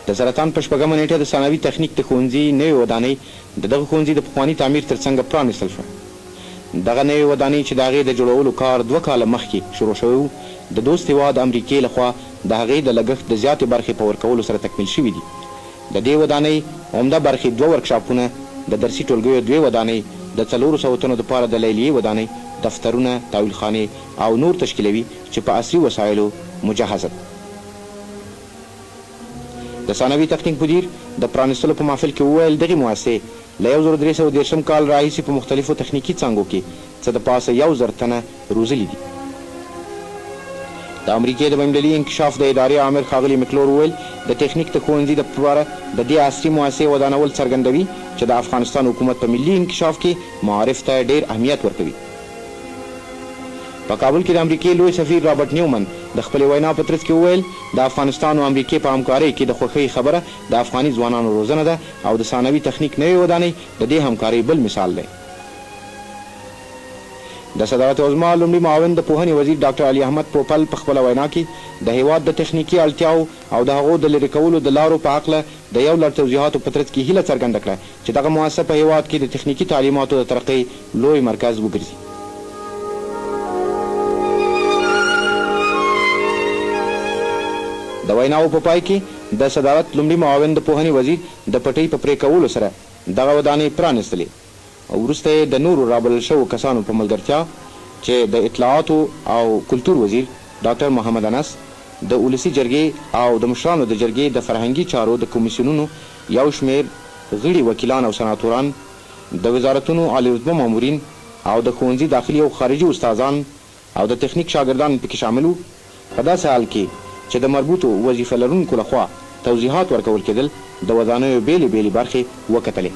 د سرطان په 8مه نیټه د ثانوي تخنیک د ښوونځي نوې ودانۍ د دغه ښوونځي د پخواني تعمیر ترڅنګ پرانیستل شوه. دغه نوې ودانۍ چې د هغې د جوړولو کار 2 کاله مخکې شروع شوی و، د دوست هېواد امریکې لخوا د هغې د لګښت د زیاتې برخې په ورکولو سره تکمیل شوي دي. د دې ودانۍ عمده برخې 2 ورکشاپونه، د درسي ټولګیو 2 ودانۍ، د 400 تنو دپاره د لیلیې ودانۍ، دفترونه، تاویلخانې او نور تشکیلوي چې په عصري وسایلو مجهزه ده. د ثانوي تخنیک مدیر د پرانیستلو په محفل کې وویل دغې مؤسسې له 1330 کال راهیسې په مختلفو تخنیکي څانګو کې څه د پاسه 1000 تنه روزلي دي. د امریکې د بینالمللي انکشاف د ادارې عامر ښاغلي مکلور وویل د تخنیک د ښوونځي دپاره د دې عصري مؤسسې ودانول څرګندوي چې د افغانستان حکومت په ملي انکشاف کې معارف ته ډېر اهمیت ورکوي. په کابل کې د امریکې لوی سفیر رابرټ نیومن د خپلې وینا په ترڅ کې وویل د افغانستان او امریکې په همکارۍ کې د خوښۍ خبره د افغاني ځوانانو روزنه ده او د ثانوي تخنیک نوې ودانۍ د دې همکارۍ بل مثال دی. د صدارت عظما لومړي معاون د پوهنې وزیر ډاکټر علي احمد پوپل په خپله وینا کې د هیواد د تخنیکي اړتیاو او د هغو د لرې کولو د لارو په هکله د یو لړ توضیحاتو په ترڅ کې هیله څرګنده کړه چې دغه مؤسسه په هیواد کې د تخنیکي تعلیماتو د ترقۍ لوی مرکز وګرځي. د ویناو په پای کې د صدارت لومړي معاون د پوهنې وزیر د پټۍ په پرې کولو سره دغه ودانۍ پرانیستلې او وروسته یې د نورو رابلل شوو کسانو په ملګرتیا چې د اطلاعاتو او کلتور وزیر ډاکټر محمد انس، د ولسي جرګې او د مشرانو د جرګې د فرهنګي چارو د کمیسیونونو یو شمېر غړي وکیلان او سناتوران، د وزارتونو عالی رتبه مامورین او د ښوونځي داخلي او خارجي استادان او د تخنیک شاګردان پکې شامل وو. په داسې حال کې چې د مربوطو وظیفه لرونکو لخوا توضیحات ورکول کېدل، د ودانیو بېلې بېلې برخې وکتلې.